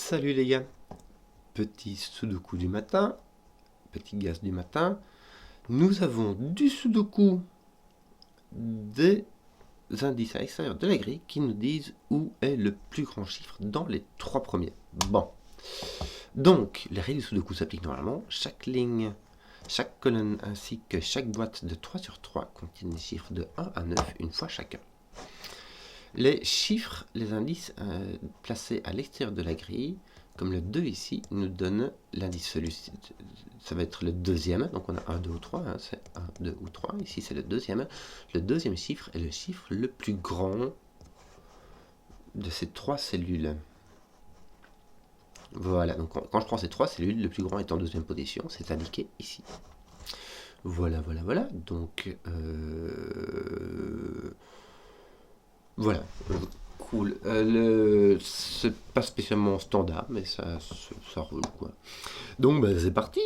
Salut les gars, petit sudoku du matin, petit gaz du matin. Nous avons du sudoku des indices à l'extérieur de la grille qui nous disent où est le plus grand chiffre dans les trois premiers. Bon, donc les règles du sudoku s'appliquent normalement. Chaque ligne, chaque colonne ainsi que chaque boîte de 3 sur 3 contiennent des chiffres de 1 à 9 une fois chacun. Les chiffres, les indices placés à l'extérieur de la grille, comme le 2 ici, nous donnent l'indice celui-ci. Ça va être le deuxième, donc on a 1, 2 ou 3, hein, c'est 1, 2 ou 3. Ici c'est le deuxième. Le deuxième chiffre est le chiffre le plus grand de ces trois cellules. Voilà, donc quand je prends ces trois cellules, le plus grand est en deuxième position, c'est indiqué ici. Voilà, voilà, voilà. Donc, voilà. Cool. C'est pas spécialement standard, mais ça roule quoi. Donc bah, c'est parti.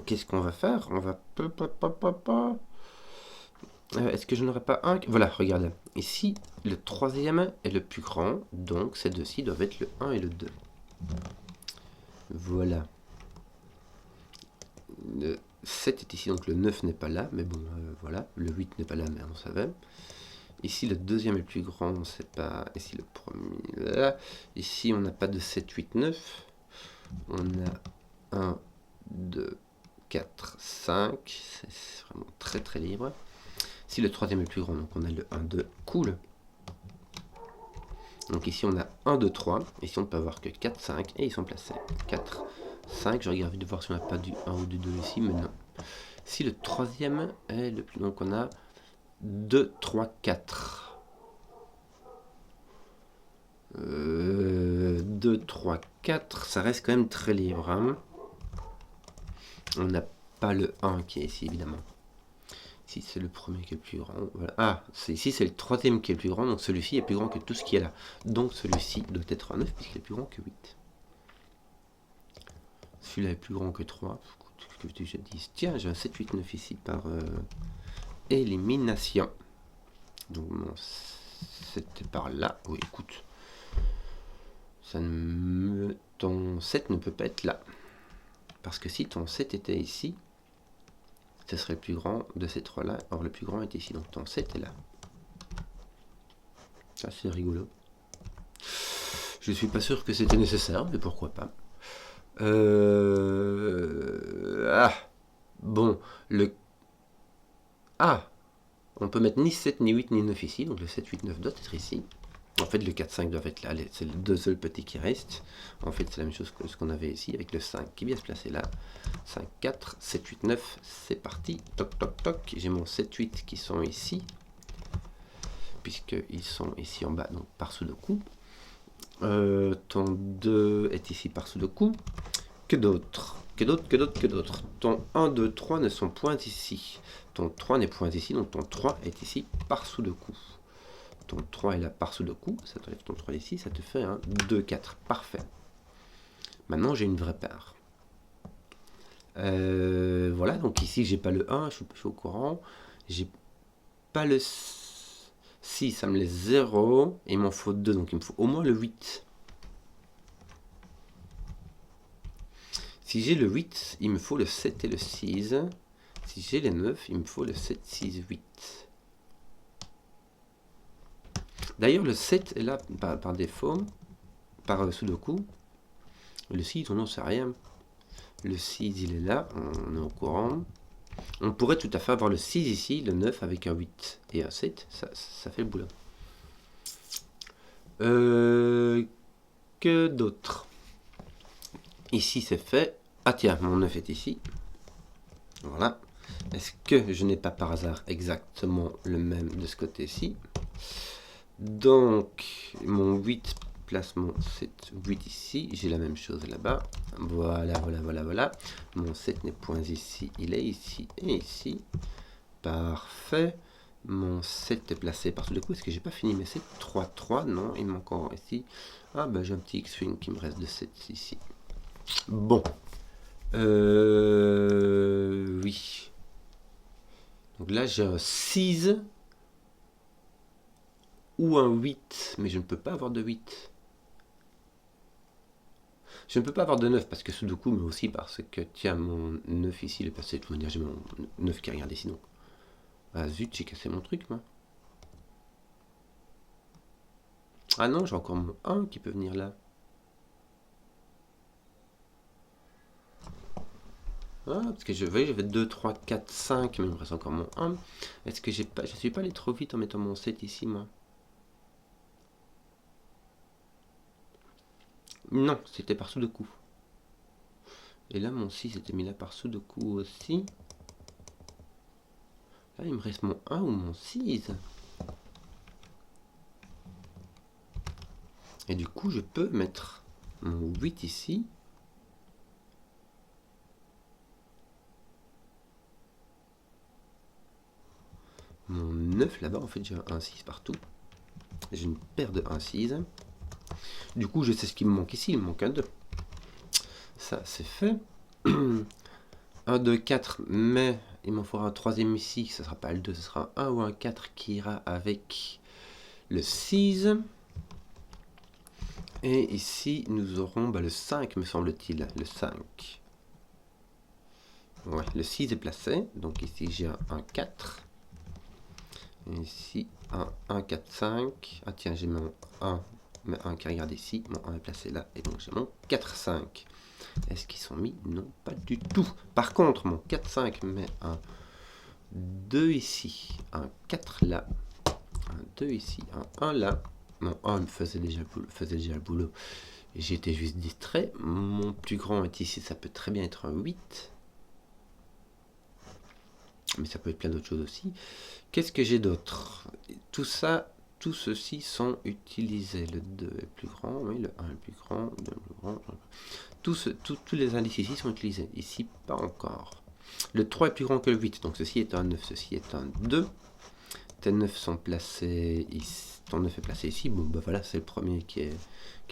Qu'est-ce qu'on va faire? On va... Est-ce que je n'aurais pas un? Voilà, regardez. Ici, le troisième est le plus grand, donc ces deux-ci doivent être le 1 et le 2. Voilà. Le 7 est ici, donc le 9 n'est pas là, mais bon, voilà. Le 8 n'est pas là, mais on savait. Ici, le deuxième est le plus grand, on ne sait pas. Ici, le premier, là. Ici, on n'a pas de 7, 8, 9. On a 1, 2, 4, 5. C'est vraiment très, très libre. Ici, le troisième est le plus grand, donc on a le 1, 2. Cool. Donc ici, on a 1, 2, 3. Ici, on ne peut avoir que 4, 5. Et ils sont placés. 4, 5. Je regarde vite de voir si on n'a pas du 1 ou du 2 ici, mais non. Ici, le troisième est le plus... Donc on a 2, 3, 4. 2, 3, 4. Ça reste quand même très libre. Hein. On n'a pas le 1 qui est ici, évidemment. Ici, c'est le premier qui est le plus grand. Voilà. Ah, ici, c'est le troisième qui est le plus grand. Donc celui-ci est plus grand que tout ce qui est là. Donc celui-ci doit être un 9 puisqu'il est plus grand que 8. Celui-là est plus grand que 3. Ce que je dis. Tiens, j'ai un 7, 8, 9 ici par élimination. Donc c'était par là. Oui, écoute. Ton 7 ne peut pas être là. Parce que si ton 7 était ici, ce serait le plus grand de ces trois-là. Or, le plus grand est ici. Donc ton 7 est là. Ça, c'est rigolo. Je suis pas sûr que c'était nécessaire, mais pourquoi pas. Bon, on peut mettre ni 7, ni 8, ni 9 ici. Donc le 7, 8, 9 doit être ici. En fait, le 4, 5 doivent être là. C'est les deux seuls petits qui restent. En fait, c'est la même chose que ce qu'on avait ici avec le 5 qui vient se placer là. 5, 4, 7, 8, 9. C'est parti. Toc, toc, toc. J'ai mon 7, 8 qui sont ici. Puisqu'ils sont ici en bas, donc par sudoku. Ton 2 est ici par sudoku. Que d'autres? Ton 1, 2, 3 ne sont point ici. Ton 3 n'est point ici, donc ton 3 est ici par sudoku. Ton 3 est là par sudoku, ça t'enlève ton 3 ici, ça te fait un 2, 4. Parfait. Maintenant, j'ai une vraie paire. Voilà, donc ici, j'ai pas le 1, je suis au courant. J'ai pas le 6, ça me laisse 0. Et il m'en faut 2, donc il me faut au moins le 8. Si j'ai le 8, il me faut le 7 et le 6. Si j'ai les 9, il me faut le 7, 6, 8. D'ailleurs, le 7 est là par défaut, par sudoku. Le 6, on n'en sait rien. Le 6, il est là, on est au courant. On pourrait tout à fait avoir le 6 ici, le 9 avec un 8 et un 7. Ça fait le boulot. Que d'autre? Ici, c'est fait. Ah tiens, mon 9 est ici. Voilà. Est-ce que je n'ai pas par hasard exactement le même de ce côté-ci? Donc, mon 8 place mon 7, 8 ici. J'ai la même chose là-bas. Voilà, voilà, voilà, voilà. Mon 7 n'est point ici. Il est ici et ici. Parfait. Mon 7 est placé par sudoku. Est-ce que j'ai pas fini mes 7? 3, 3. Non, il manque encore ici. Ah, ben j'ai un petit X-Wing qui me reste de 7 ici. Bon. Oui. Donc là, j'ai un 6 ou un 8, mais je ne peux pas avoir de 8. Je ne peux pas avoir de 9 parce que Sudoku, mais aussi parce que, tiens, mon 9 ici, il est passé. De toute manière, j'ai mon 9 qui regarde ici, donc. Ah zut, j'ai cassé mon truc, moi. Ah non, j'ai encore mon 1 qui peut venir là. Ah, parce que j'avais 2, 3, 4, 5, mais il me reste encore mon 1. Est-ce que j'ai pas. Je suis pas allé trop vite en mettant mon 7 ici, moi? Non, c'était par Sudoku. Et là, mon 6 était mis là par Sudoku aussi. Là, il me reste mon 1 ou mon 6. Et du coup, je peux mettre mon 8 ici. Mon 9 là-bas, en fait, j'ai un 6 partout. J'ai une paire de 1, 6. Du coup, je sais ce qui me manque ici. Il me manque un 2. Ça, c'est fait. 1, 2, 4, mais il m'en faudra un troisième ici. Ce ne sera pas le 2, ce sera un 1 ou un 4 qui ira avec le 6. Et ici, nous aurons le 5, me semble-t-il. Le 5. Ouais, le 6 est placé. Donc ici, j'ai un 4. Et ici, un 1, 4, 5. Ah tiens, j'ai mon 1, mais 1 qui regarde ici. Mon 1 est placé là. Et donc j'ai mon 4, 5. Est-ce qu'ils sont mis? Non, pas du tout. Par contre, mon 4, 5 met un 2 ici. Un 4 là. Un 2 ici. Un 1 là. Mon 1 me faisait déjà le boulot. J'étais juste distrait. Mon plus grand est ici. Ça peut très bien être un 8. Mais ça peut être plein d'autres choses aussi. Qu'est-ce que j'ai d'autre? Tout ça, tout ceci sont utilisés. Le 2 est plus grand, oui, le 1 est plus grand, le 2 est plus grand. Tous les indices ici sont utilisés. Ici, pas encore. Le 3 est plus grand que le 8, donc ceci est un 9, ceci est un 2. Tes 9 sont placés ici. Ton 9 est placé ici. Bon, bah voilà, c'est le premier qui est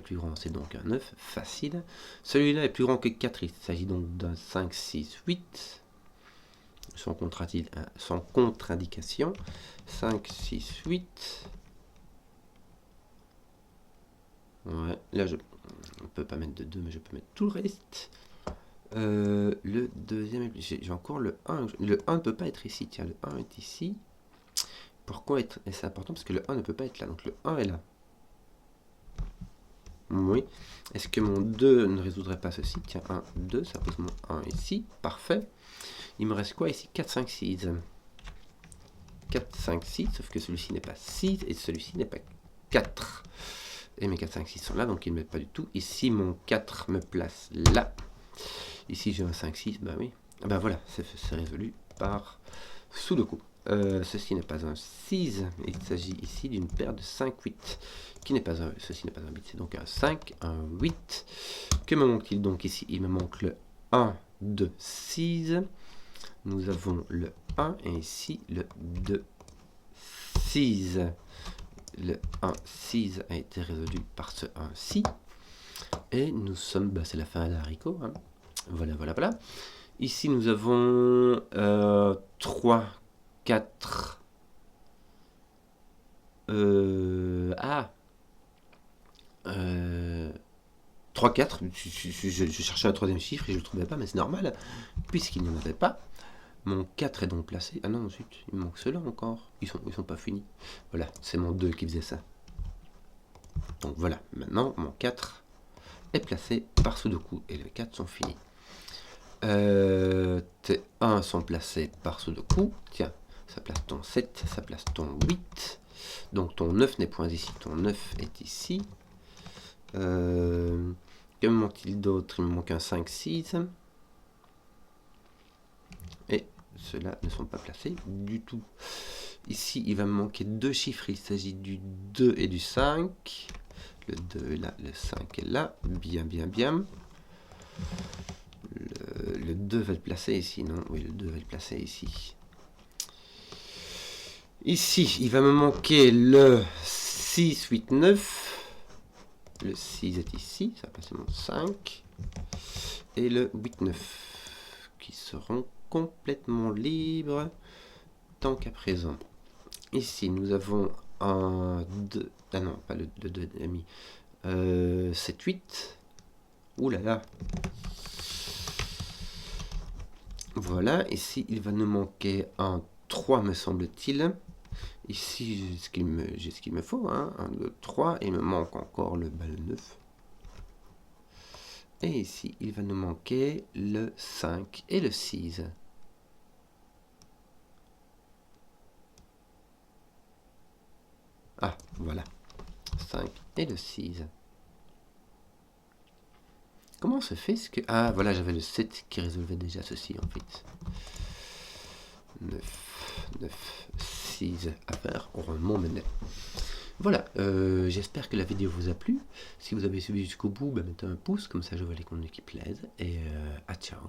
plus grand, c'est donc un 9. Facile. Celui-là est plus grand que 4, il s'agit donc d'un 5, 6, 8. Sans contre-indication. 5, 6, 8. Ouais, là je ne peux pas mettre de 2, mais je peux mettre tout le reste. Le deuxième, j'ai encore le 1. Le 1 ne peut pas être ici. Tiens, le 1 est ici. Pourquoi est-ce important? Parce que le 1 ne peut pas être là. Donc le 1 est là. Oui. Est-ce que mon 2 ne résoudrait pas ceci? Tiens, 1, 2, ça pose mon 1 ici. Parfait. Il me reste quoi ici? 4, 5, 6. 4, 5, 6, sauf que celui-ci n'est pas 6 et celui-ci n'est pas 4. Et mes 4, 5, 6 sont là, donc ils ne mettent pas du tout. Ici, mon 4 me place là. Ici, j'ai un 5, 6, ben oui. Ben voilà, c'est résolu par Sudoku. Ceci n'est pas un 6, il s'agit ici d'une paire de 5, 8, qui n'est pas un, ceci n'est pas un 8, c'est donc un 5, un 8. Que me manque-t-il donc ici? Il me manque le 1, 2, 6. Nous avons le 1 et ici le 2, 6. Le 1, 6 a été résolu par ce 1-ci. Et nous sommes, bah, c'est la fin à l'haricot. Hein. Voilà, voilà, voilà. Ici, nous avons 3, 4. 3, 4. Je cherchais un troisième chiffre et je ne le trouvais pas, mais c'est normal, puisqu'il n'y en avait pas. Mon 4 est donc placé. Ah non, zut, il me manque ceux-là encore. Ils sont pas finis. Voilà, c'est mon 2 qui faisait ça. Donc voilà, maintenant mon 4 est placé par Sudoku et les 4 sont finis. Tes 1 sont placés par Sudoku. Tiens, ça place ton 7, ça place ton 8. Donc ton 9 n'est point ici, ton 9 est ici. Que me manque-t-il d'autre? Il me manque un 5, 6. Et ceux-là ne sont pas placés du tout. Ici, il va me manquer deux chiffres. Il s'agit du 2 et du 5. Le 2 est là, le 5 est là. Bien, bien, bien. Le 2 va être placé ici, non? Oui, le 2 va être placé ici. Ici, il va me manquer le 6, 8, 9. Le 6 est ici, ça va passer mon 5. Et le 8, 9, qui seront complètement libres tant qu'à présent. Ici, nous avons un 2. Ah non, pas le 2 demi. 7, 8. Ouh là là. Voilà, ici il va nous manquer un 3 me semble-t-il. Ici j'ai ce qu'il me faut, hein. 1, 2, 3, il me manque encore le bal 9. Et ici il va nous manquer le 5 et le 6. Ah, voilà. 5 et le 6. Comment se fait ce que... Ah, voilà, j'avais le 7 qui résolvait déjà ceci, en fait. 9, 9, 6 à faire. On remonte maintenant. Voilà, j'espère que la vidéo vous a plu. Si vous avez suivi jusqu'au bout, mettez un pouce, comme ça je vois les contenus qui plaisent. Et à ciao.